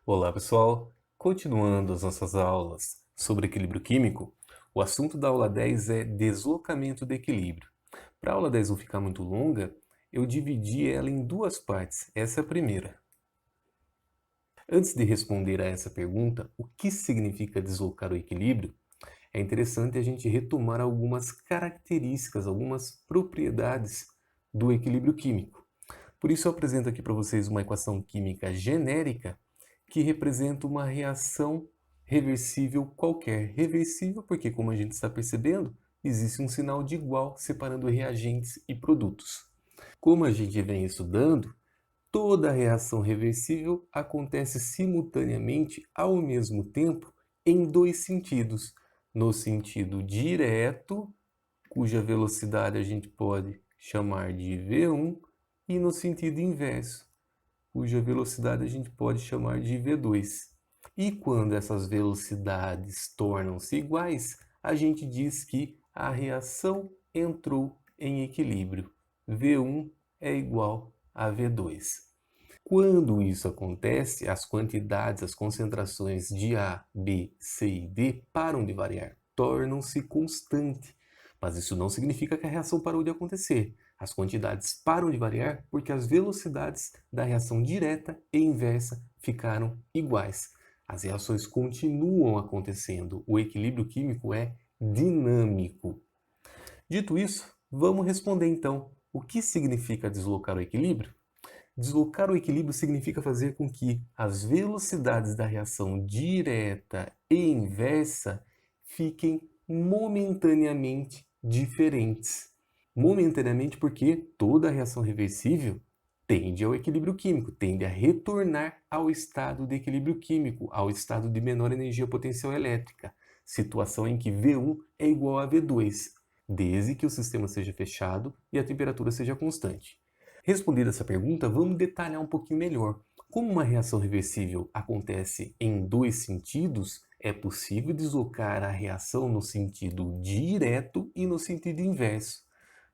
Olá, pessoal! Continuando as nossas aulas sobre equilíbrio químico, o assunto da aula 10 é deslocamento de equilíbrio. Para a aula 10 não ficar muito longa, eu dividi ela em duas partes. Essa é a primeira. Antes de responder a essa pergunta, o que significa deslocar o equilíbrio, é interessante a gente retomar algumas características, algumas propriedades do equilíbrio químico. Por isso eu apresento aqui para vocês uma equação química genérica que representa uma reação reversível qualquer. Reversível porque, como a gente está percebendo, existe um sinal de igual separando reagentes e produtos. Como a gente vem estudando, toda reação reversível acontece simultaneamente ao mesmo tempo em dois sentidos. No sentido direto, cuja velocidade a gente pode chamar de v1, e no sentido inverso, cuja velocidade a gente pode chamar de v2. E quando essas velocidades tornam-se iguais, a gente diz que a reação entrou em equilíbrio. V1 é igual a V2. Quando isso acontece, as quantidades, as concentrações de A, B, C e D param de variar, tornam-se constantes. Mas isso não significa que a reação parou de acontecer. As quantidades param de variar porque as velocidades da reação direta e inversa ficaram iguais. As reações continuam acontecendo. O equilíbrio químico é dinâmico. Dito isso, vamos responder então o que significa deslocar o equilíbrio? Deslocar o equilíbrio significa fazer com que as velocidades da reação direta e inversa fiquem momentaneamente diferentes. Momentaneamente porque toda reação reversível tende ao equilíbrio químico, tende a retornar ao estado de equilíbrio químico, ao estado de menor energia potencial elétrica, situação em que V1 é igual a V2, desde que o sistema seja fechado e a temperatura seja constante. Respondida essa pergunta, vamos detalhar um pouquinho melhor. Como uma reação reversível acontece em dois sentidos, é possível deslocar a reação no sentido direto e no sentido inverso.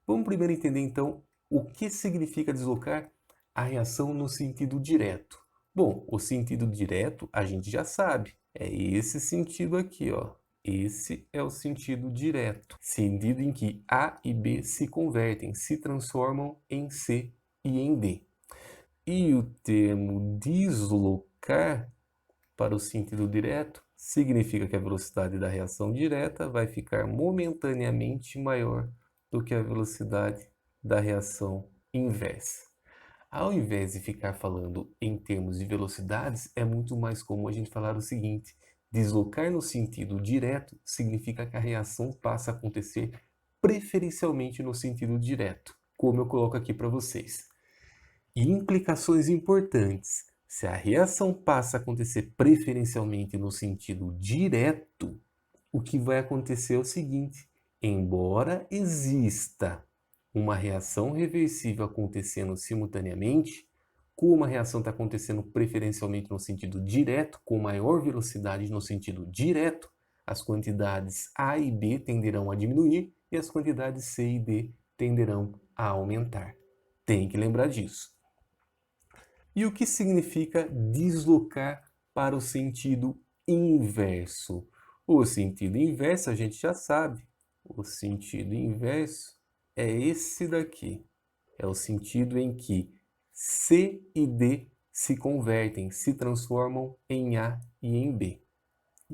Vamos primeiro entender então o que significa deslocar a reação no sentido direto. Bom, o sentido direto a gente já sabe, é esse sentido aqui, ó. Esse é o sentido direto, sentido em que A e B se convertem, se transformam em C e em D. E o termo deslocar para o sentido direto significa que a velocidade da reação direta vai ficar momentaneamente maior do que a velocidade da reação inversa. Ao invés de ficar falando em termos de velocidades, é muito mais comum a gente falar o seguinte: deslocar no sentido direto significa que a reação passa a acontecer preferencialmente no sentido direto, como eu coloco aqui para vocês. E implicações importantes. Se a reação passa a acontecer preferencialmente no sentido direto, o que vai acontecer é o seguinte: embora exista uma reação reversível acontecendo simultaneamente, como a reação está acontecendo preferencialmente no sentido direto, com maior velocidade no sentido direto, as quantidades A e B tenderão a diminuir e as quantidades C e D tenderão a aumentar. Tem que lembrar disso. E o que significa deslocar para o sentido inverso? O sentido inverso a gente já sabe. O sentido inverso é esse daqui. É o sentido em que C e D se convertem, se transformam em A e em B.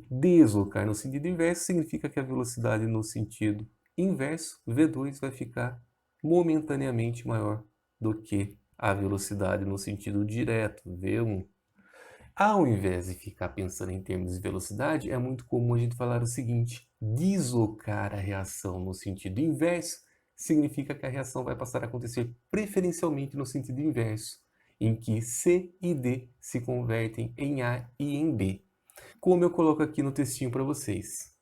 Deslocar no sentido inverso significa que a velocidade no sentido inverso, V2, vai ficar momentaneamente maior do que a velocidade no sentido direto, V1. Ao invés de ficar pensando em termos de velocidade, é muito comum a gente falar o seguinte: deslocar a reação no sentido inverso significa que a reação vai passar a acontecer preferencialmente no sentido inverso, em que C e D se convertem em A e em B, como eu coloco aqui no textinho para vocês.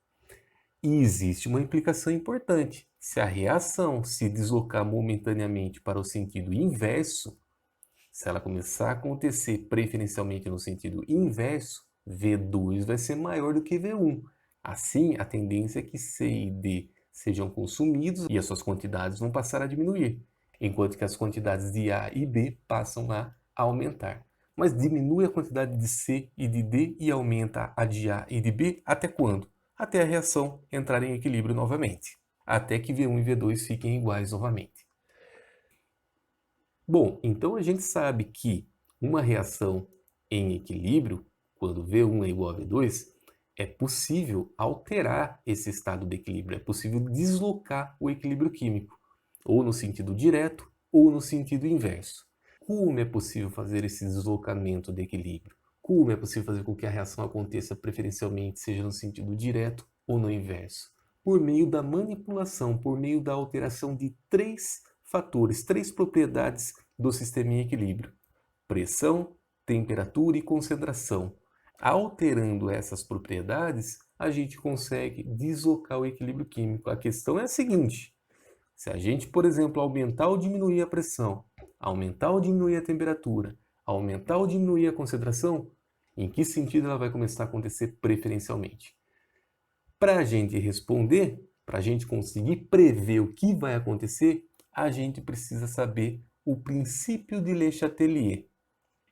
E existe uma implicação importante. Se a reação se deslocar momentaneamente para o sentido inverso, se ela começar a acontecer preferencialmente no sentido inverso, V2 vai ser maior do que V1. Assim, a tendência é que C e D sejam consumidos e as suas quantidades vão passar a diminuir, enquanto que as quantidades de A e B passam a aumentar. mas diminui a quantidade de C e de D e aumenta a de A e de B até quando? Até a reação entrar em equilíbrio novamente, até que V1 e V2 fiquem iguais novamente. Bom, então a gente sabe que uma reação em equilíbrio, quando V1 é igual a V2, é possível alterar esse estado de equilíbrio, é possível deslocar o equilíbrio químico, ou no sentido direto ou no sentido inverso. Como é possível fazer esse deslocamento de equilíbrio? Como é possível fazer com que a reação aconteça preferencialmente, seja no sentido direto ou no inverso? Por meio da manipulação, por meio da alteração de três fatores, três propriedades do sistema em equilíbrio: pressão, temperatura e concentração. Alterando essas propriedades, a gente consegue deslocar o equilíbrio químico. A questão é a seguinte: se a gente, por exemplo, aumentar ou diminuir a pressão, aumentar ou diminuir a temperatura, aumentar ou diminuir a concentração, em que sentido ela vai começar a acontecer preferencialmente? Para a gente responder, para a gente conseguir prever o que vai acontecer, a gente precisa saber o princípio de Le Chatelier.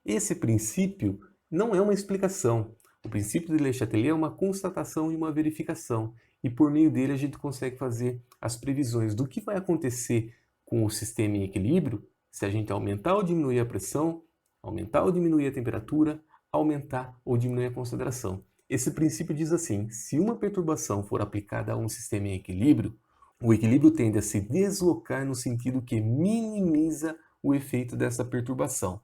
Esse princípio não é uma explicação. O princípio de Le Chatelier é uma constatação e uma verificação. E por meio dele a gente consegue fazer as previsões do que vai acontecer com o sistema em equilíbrio se a gente aumentar ou diminuir a pressão, aumentar ou diminuir a temperatura, aumentar ou diminuir a concentração. Esse princípio diz assim: se uma perturbação for aplicada a um sistema em equilíbrio, o equilíbrio tende a se deslocar no sentido que minimiza o efeito dessa perturbação.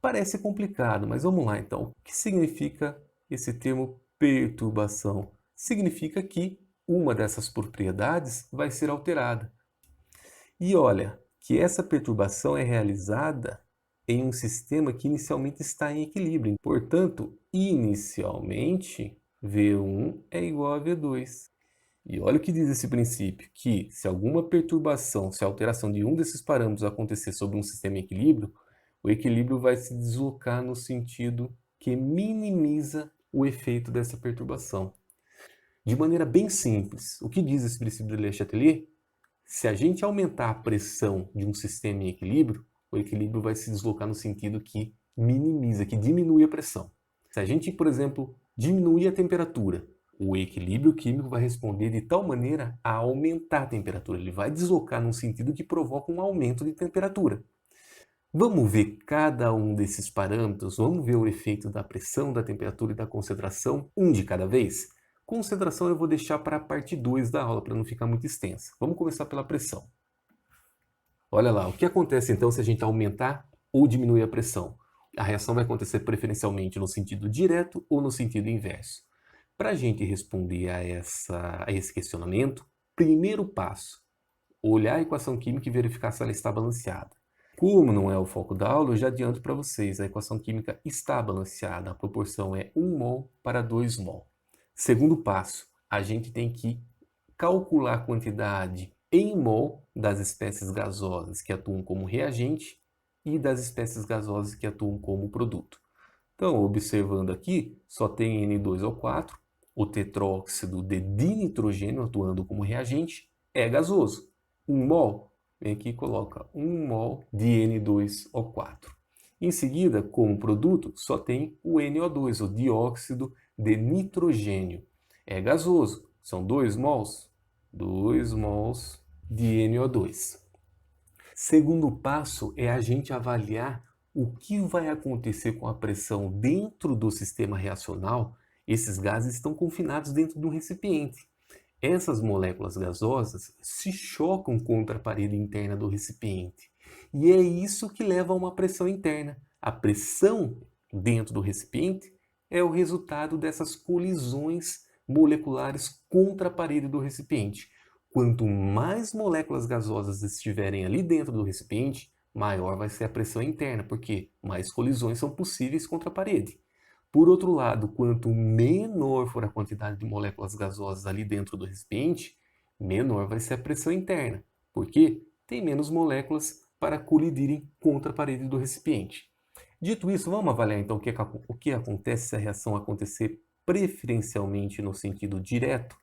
Parece complicado, mas vamos lá então. O que significa esse termo perturbação? Significa que uma dessas propriedades vai ser alterada. E olha, que essa perturbação é realizada em um sistema que inicialmente está em equilíbrio. Portanto, inicialmente, V1 é igual a V2. E olha o que diz esse princípio, que se alguma perturbação, se a alteração de um desses parâmetros acontecer sobre um sistema em equilíbrio, o equilíbrio vai se deslocar no sentido que minimiza o efeito dessa perturbação. De maneira bem simples, o que diz esse princípio de Le Chatelier? Se a gente aumentar a pressão de um sistema em equilíbrio, o equilíbrio vai se deslocar no sentido que minimiza, que diminui a pressão. Se a gente, por exemplo, diminuir a temperatura, o equilíbrio químico vai responder de tal maneira a aumentar a temperatura. Ele vai deslocar num sentido que provoca um aumento de temperatura. Vamos ver cada um desses parâmetros, vamos ver o efeito da pressão, da temperatura e da concentração, um de cada vez? Concentração eu vou deixar para a parte 2 da aula, para não ficar muito extensa. Vamos começar pela pressão. Olha lá, o que acontece então se a gente aumentar ou diminuir a pressão? A reação vai acontecer preferencialmente no sentido direto ou no sentido inverso. Para a gente responder a esse questionamento, primeiro passo, olhar a equação química e verificar se ela está balanceada. Como não é o foco da aula, eu já adianto para vocês, a equação química está balanceada, a proporção é 1 mol para 2 mol. Segundo passo, a gente tem que calcular a quantidade em mol das espécies gasosas que atuam como reagente e das espécies gasosas que atuam como produto. Então, observando aqui, só tem N2O4, o tetróxido de dinitrogênio atuando como reagente, é gasoso. 1 mol, vem aqui e coloca 1 mol de N2O4. Em seguida, como produto, só tem o NO2, o dióxido de nitrogênio. É gasoso, são 2 mols. 2 mols de NO2. Segundo passo é a gente avaliar o que vai acontecer com a pressão dentro do sistema reacional. Esses gases estão confinados dentro de um recipiente. Essas moléculas gasosas se chocam contra a parede interna do recipiente. E é isso que leva a uma pressão interna. A pressão dentro do recipiente é o resultado dessas colisões moleculares contra a parede do recipiente. Quanto mais moléculas gasosas estiverem ali dentro do recipiente, maior vai ser a pressão interna, porque mais colisões são possíveis contra a parede. Por outro lado, quanto menor for a quantidade de moléculas gasosas ali dentro do recipiente, menor vai ser a pressão interna, porque tem menos moléculas para colidirem contra a parede do recipiente. Dito isso, vamos avaliar então o que acontece se a reação acontecer preferencialmente no sentido direto.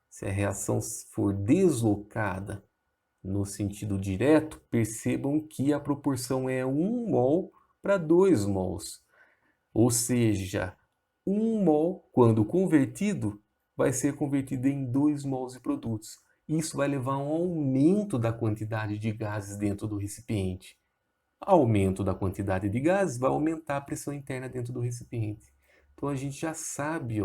Se a reação for deslocada no sentido direto, percebam que a proporção é 1 mol para 2 mols. Ou seja, 1 mol, quando convertido, vai ser convertido em 2 mols de produtos. Isso vai levar a um aumento da quantidade de gases dentro do recipiente. Aumento da quantidade de gases vai aumentar a pressão interna dentro do recipiente. Então a gente já sabe,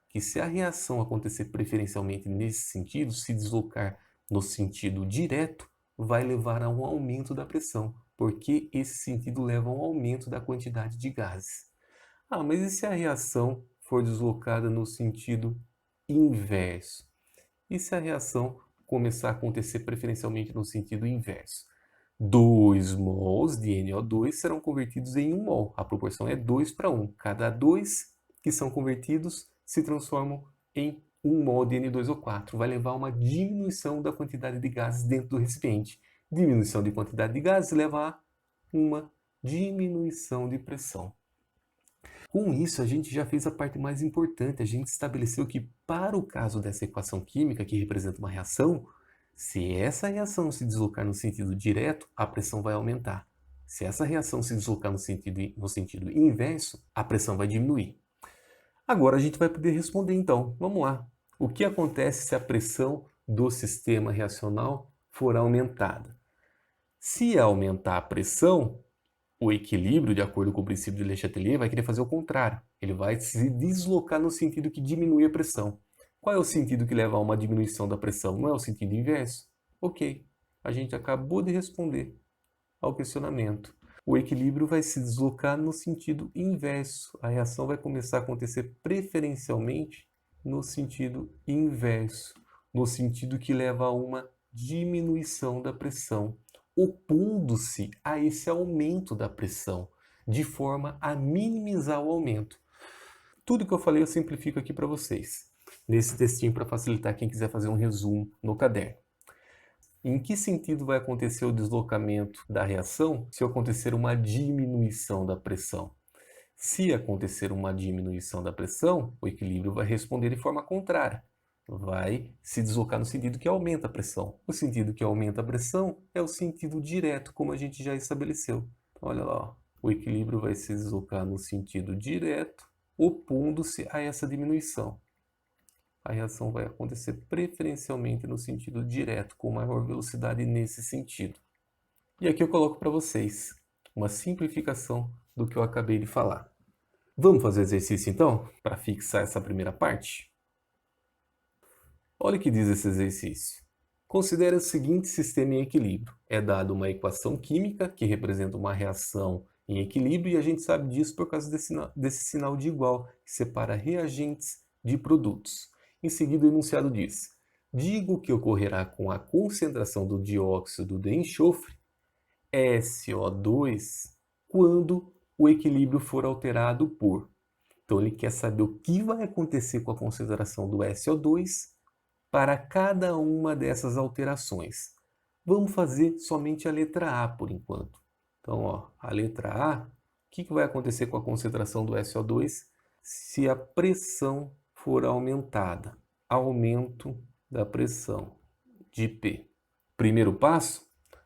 que se a reação acontecer preferencialmente nesse sentido, se deslocar no sentido direto, vai levar a um aumento da pressão, porque esse sentido leva a um aumento da quantidade de gases. Ah, mas e se a reação for deslocada no sentido inverso? E se a reação começar a acontecer preferencialmente no sentido inverso? 2 mols de NO2 serão convertidos em 1 mol. A proporção é 2 para 1. Cada 2 que são convertidos se transformam em 1 mol de N2O4. Vai levar a uma diminuição da quantidade de gases dentro do recipiente. Diminuição de quantidade de gases leva a uma diminuição de pressão. Com isso, a gente já fez a parte mais importante. A gente estabeleceu que, para o caso dessa equação química, que representa uma reação, se essa reação se deslocar no sentido direto, a pressão vai aumentar. Se essa reação se deslocar no sentido inverso, a pressão vai diminuir. Agora a gente vai poder responder então. Vamos lá. O que acontece se a pressão do sistema reacional for aumentada? Se aumentar a pressão, o equilíbrio, de acordo com o princípio de Le Chatelier, vai querer fazer o contrário. Ele vai se deslocar no sentido que diminui a pressão. Qual é o sentido que leva a uma diminuição da pressão? Não é o sentido inverso? Ok, a gente acabou de responder ao questionamento. O equilíbrio vai se deslocar no sentido inverso. A reação vai começar a acontecer preferencialmente no sentido inverso, no sentido que leva a uma diminuição da pressão, opondo-se a esse aumento da pressão, de forma a minimizar o aumento. Tudo que eu falei eu simplifico aqui para vocês, nesse textinho para facilitar quem quiser fazer um resumo no caderno. Em que sentido vai acontecer o deslocamento da reação se acontecer uma diminuição da pressão? Se acontecer uma diminuição da pressão, o equilíbrio vai responder de forma contrária. Vai se deslocar no sentido que aumenta a pressão. O sentido que aumenta a pressão é o sentido direto, como a gente já estabeleceu. Então, olha lá, o equilíbrio vai se deslocar no sentido direto, opondo-se a essa diminuição. A reação vai acontecer preferencialmente no sentido direto, com maior velocidade nesse sentido. E aqui eu coloco para vocês uma simplificação do que eu acabei de falar. Vamos fazer o exercício então, para fixar essa primeira parte? Olha o que diz esse exercício. Considere o seguinte sistema em equilíbrio. É dada uma equação química que representa uma reação em equilíbrio e a gente sabe disso por causa desse sinal de igual que separa reagentes de produtos. Em seguida, o enunciado diz: diga o que ocorrerá com a concentração do dióxido de enxofre, SO2, quando o equilíbrio for alterado por. Então, ele quer saber o que vai acontecer com a concentração do SO2 para cada uma dessas alterações. Vamos fazer somente a letra A por enquanto. Então, a letra A, o que vai acontecer com a concentração do SO2 se a pressão for aumentada? Aumento da pressão de P. Primeiro passo,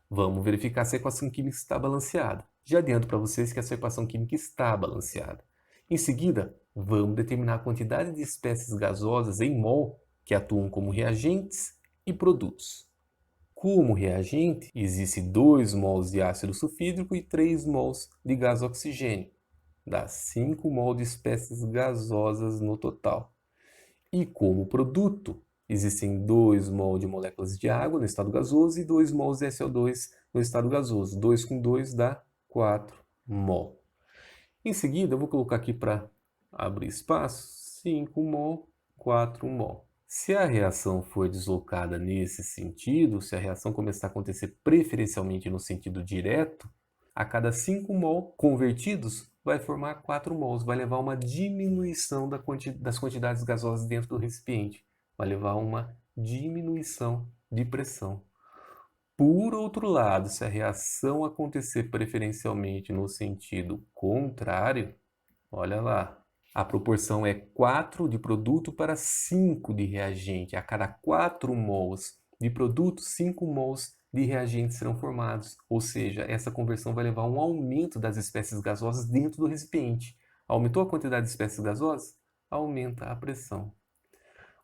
vamos verificar se a equação química está balanceada. Já adianto para vocês que essa equação química está balanceada. Em seguida, vamos determinar a quantidade de espécies gasosas em mol que atuam como reagentes e produtos. Como reagente, existe 2 mols de ácido sulfídrico e 3 mols de gás oxigênio. Dá 5 mols de espécies gasosas no total. E como produto, existem 2 mols de moléculas de água no estado gasoso e 2 mols de SO2 no estado gasoso. 2 com 2 dá 4 mol. Em seguida, eu vou colocar aqui para abrir espaço, 5 mol, 4 mol. Se a reação for deslocada nesse sentido, se a reação começar a acontecer preferencialmente no sentido direto, a cada 5 mol convertidos vai formar 4 mols, vai levar a uma diminuição das quantidades gasosas dentro do recipiente, vai levar a uma diminuição de pressão. Por outro lado, se a reação acontecer preferencialmente no sentido contrário, olha lá, a proporção é 4 de produto para 5 de reagente. A cada 4 mols de produto, 5 mols de reagente serão formados. Ou seja, essa conversão vai levar a um aumento das espécies gasosas dentro do recipiente. Aumentou a quantidade de espécies gasosas? Aumenta a pressão.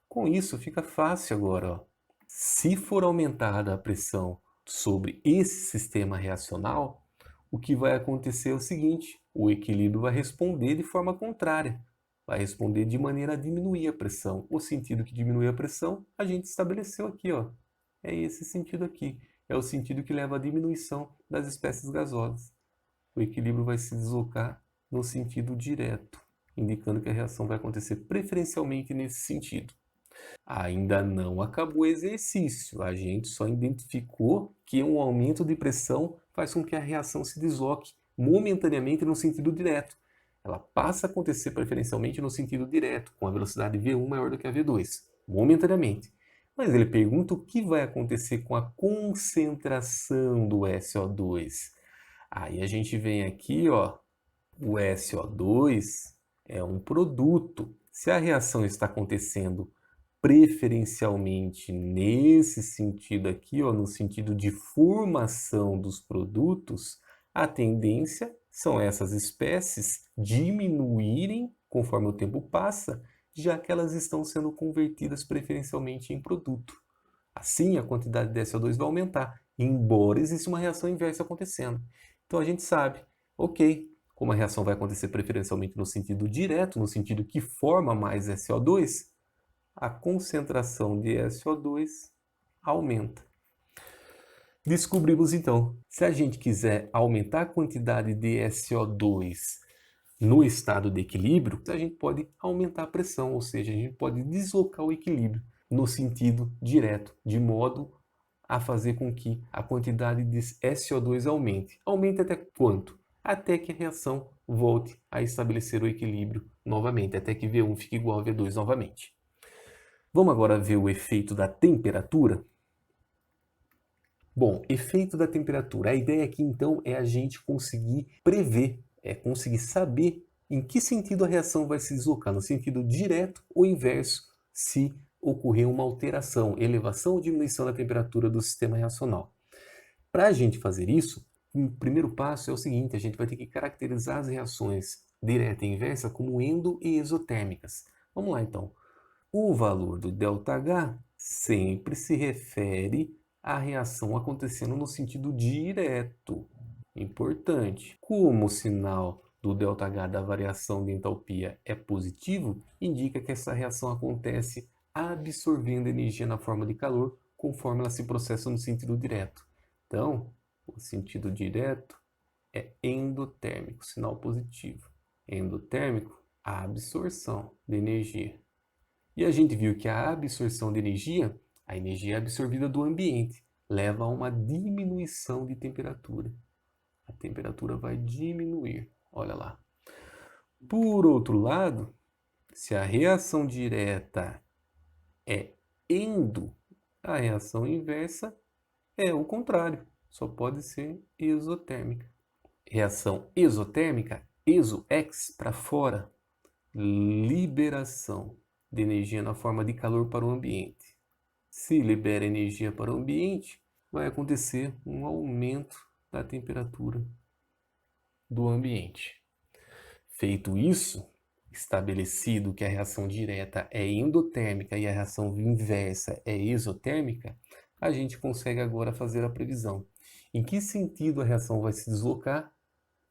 Com isso, fica fácil agora, ó. Se for aumentada a pressão sobre esse sistema reacional, o que vai acontecer é o seguinte: o equilíbrio vai responder de forma contrária. Vai responder de maneira a diminuir a pressão. O sentido que diminui a pressão, a gente estabeleceu aqui, ó. É esse sentido aqui. É o sentido que leva à diminuição das espécies gasosas. O equilíbrio vai se deslocar no sentido direto, indicando que a reação vai acontecer preferencialmente nesse sentido. Ainda não acabou o exercício, a gente só identificou que um aumento de pressão faz com que a reação se desloque momentaneamente no sentido direto. Ela passa a acontecer preferencialmente no sentido direto, com a velocidade V1 maior do que a V2, momentaneamente. Mas ele pergunta o que vai acontecer com a concentração do SO2. Aí a gente vem aqui, ó, o SO2 é um produto. Se a reação está acontecendo preferencialmente nesse sentido aqui, ó, no sentido de formação dos produtos, a tendência são essas espécies diminuírem conforme o tempo passa, já que elas estão sendo convertidas preferencialmente em produto. Assim, a quantidade de SO2 vai aumentar, embora exista uma reação inversa acontecendo. Então a gente sabe, ok, como a reação vai acontecer preferencialmente no sentido direto, no sentido que forma mais SO2, a concentração de SO2 aumenta. Descobrimos então, se a gente quiser aumentar a quantidade de SO2 no estado de equilíbrio, a gente pode aumentar a pressão, ou seja, a gente pode deslocar o equilíbrio no sentido direto, de modo a fazer com que a quantidade de SO2 aumente. Aumente até quanto? Até que a reação volte a estabelecer o equilíbrio novamente, até que V1 fique igual a V2 novamente. Vamos agora ver o efeito da temperatura? Bom, efeito da temperatura. A ideia aqui então é a gente conseguir prever, conseguir saber em que sentido a reação vai se deslocar, no sentido direto ou inverso, se ocorrer uma alteração, elevação ou diminuição da temperatura do sistema reacional. Para a gente fazer isso, o primeiro passo é o seguinte: a gente vai ter que caracterizar as reações direta e inversa como endo e exotérmicas. Vamos lá então. O valor do ΔH sempre se refere à reação acontecendo no sentido direto. Importante. Como o sinal do ΔH da variação de entalpia é positivo, indica que essa reação acontece absorvendo energia na forma de calor conforme ela se processa no sentido direto. Então, o sentido direto é endotérmico, sinal positivo. Endotérmico, a absorção de energia. E a gente viu que a absorção de energia, a energia absorvida do ambiente, leva a uma diminuição de temperatura. A temperatura vai diminuir, olha lá. Por outro lado, se a reação direta é endo, a reação inversa é o contrário, só pode ser exotérmica. Reação exotérmica, exo-ex, para fora, liberação de energia na forma de calor para o ambiente. Se libera energia para o ambiente, vai acontecer um aumento da temperatura do ambiente. Feito isso, estabelecido que a reação direta é endotérmica e a reação inversa é exotérmica, a gente consegue agora fazer a previsão. Em que sentido a reação vai se deslocar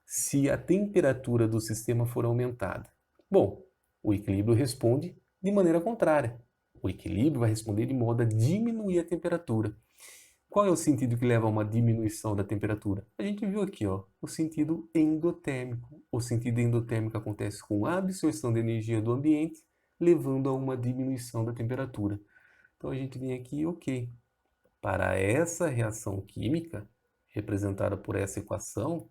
se a temperatura do sistema for aumentada? Bom, o equilíbrio responde de maneira contrária. O equilíbrio vai responder de modo a diminuir a temperatura. Qual é o sentido que leva a uma diminuição da temperatura? A gente viu aqui, ó, o sentido endotérmico. O sentido endotérmico acontece com a absorção de energia do ambiente, levando a uma diminuição da temperatura. Então a gente vem aqui, ok. Para essa reação química, representada por essa equação,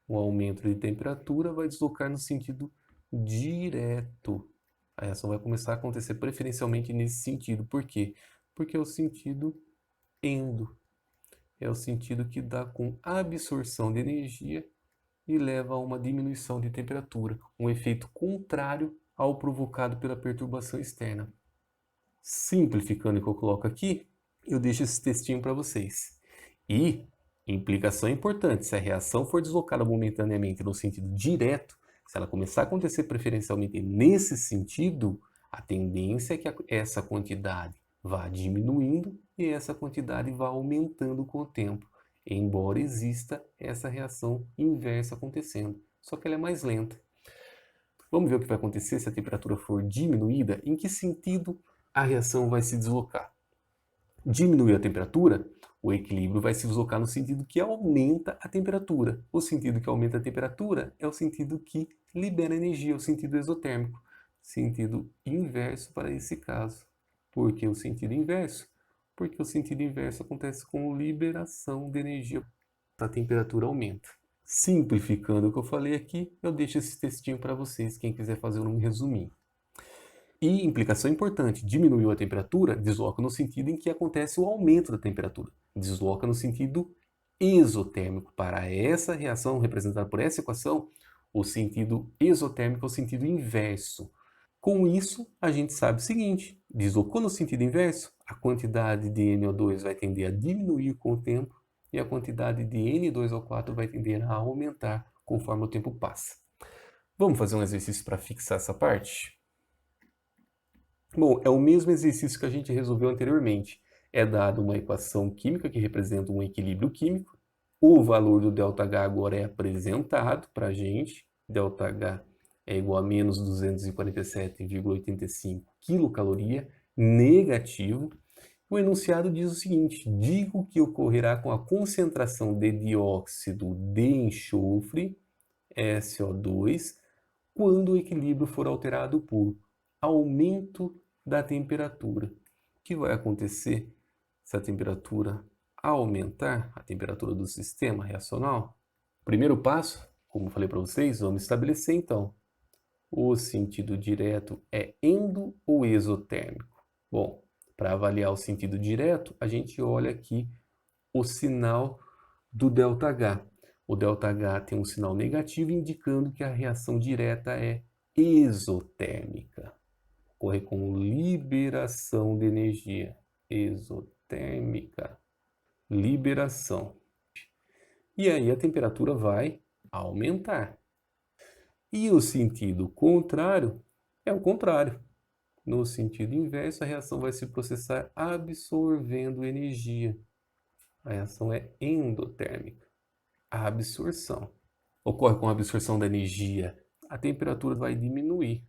o aumento de temperatura vai deslocar no sentido direto. A reação vai começar a acontecer preferencialmente nesse sentido. Por quê? Porque é o sentido endo. É o sentido que dá com absorção de energia e leva a uma diminuição de temperatura, um efeito contrário ao provocado pela perturbação externa. Simplificando o que eu coloco aqui, eu deixo esse textinho para vocês. E, implicação importante, se a reação for deslocada momentaneamente no sentido direto, Se ela começar a acontecer preferencialmente nesse sentido, a tendência é que essa quantidade vá diminuindo e essa quantidade vá aumentando com o tempo, embora exista essa reação inversa acontecendo, só que ela é mais lenta. Vamos ver o que vai acontecer se a temperatura for diminuída, em que sentido a reação vai se deslocar. Diminuir a temperatura, o equilíbrio vai se deslocar no sentido que aumenta a temperatura. O sentido que aumenta a temperatura é o sentido que libera energia, o sentido exotérmico. Sentido inverso para esse caso. Por que o sentido inverso? Porque o sentido inverso acontece com liberação de energia. A temperatura aumenta. Simplificando o que eu falei aqui, eu deixo esse textinho para vocês, quem quiser fazer um resuminho. E implicação importante, diminuiu a temperatura, desloca no sentido em que acontece o aumento da temperatura. Desloca no sentido exotérmico. Para essa reação representada por essa equação, o sentido exotérmico é o sentido inverso. Com isso, a gente sabe o seguinte, deslocou no sentido inverso, a quantidade de NO2 vai tender a diminuir com o tempo e a quantidade de N2O4 vai tender a aumentar conforme o tempo passa. Vamos fazer um exercício para fixar essa parte? Bom, é o mesmo exercício que a gente resolveu anteriormente. É dada uma equação química que representa um equilíbrio químico. O valor do ΔH agora é apresentado para a gente. ΔH é igual a menos 247,85 quilocaloria, negativo. O enunciado diz o seguinte, digo que ocorrerá com a concentração de dióxido de enxofre, SO2, quando o equilíbrio for alterado por aumento da temperatura. O que vai acontecer se a temperatura aumentar, a temperatura do sistema reacional? Primeiro passo, como eu falei para vocês, vamos estabelecer então, o sentido direto é endo ou exotérmico? Bom, para avaliar o sentido direto, a gente olha aqui o sinal do ΔH. O ΔH tem um sinal negativo indicando que a reação direta é exotérmica. Ocorre com liberação de energia. Exotérmica. Liberação. E aí a temperatura vai aumentar. E o sentido contrário é o contrário. No sentido inverso, a reação vai se processar absorvendo energia. A reação é endotérmica. A absorção. Ocorre com a absorção da energia, a temperatura vai diminuir.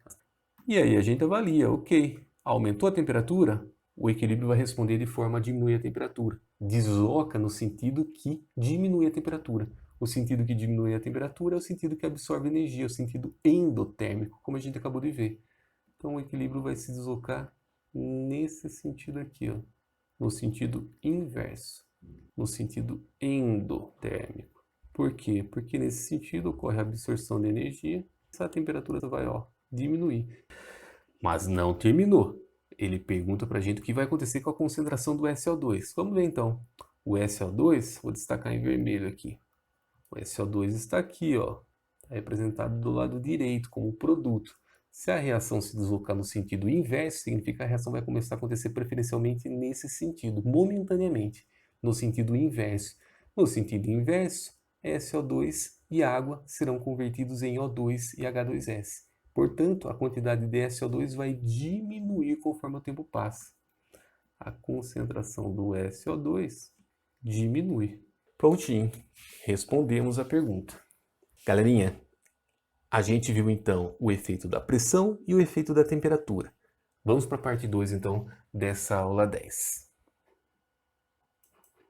E aí a gente avalia, ok, aumentou a temperatura, o equilíbrio vai responder de forma a diminuir a temperatura. Desloca no sentido que diminui a temperatura. O sentido que diminui a temperatura é o sentido que absorve energia, o sentido endotérmico, como a gente acabou de ver. Então o equilíbrio vai se deslocar nesse sentido aqui, ó, no sentido inverso, no sentido endotérmico. Por quê? Porque nesse sentido ocorre a absorção de energia, essa temperatura vai, ó, diminuir. Mas não terminou. Ele pergunta para a gente o que vai acontecer com a concentração do SO2. Vamos ver então. O SO2, vou destacar em vermelho aqui. O SO2 está aqui, ó, está representado do lado direito como produto. Se a reação se deslocar no sentido inverso, significa que a reação vai começar a acontecer preferencialmente nesse sentido, momentaneamente, no sentido inverso. No sentido inverso, SO2 e água serão convertidos em O2 e H2S. Portanto, a quantidade de SO2 vai diminuir conforme o tempo passa. A concentração do SO2 diminui. Prontinho, respondemos a pergunta. Galerinha, a gente viu então o efeito da pressão e o efeito da temperatura. Vamos para a parte 2 então dessa aula 10.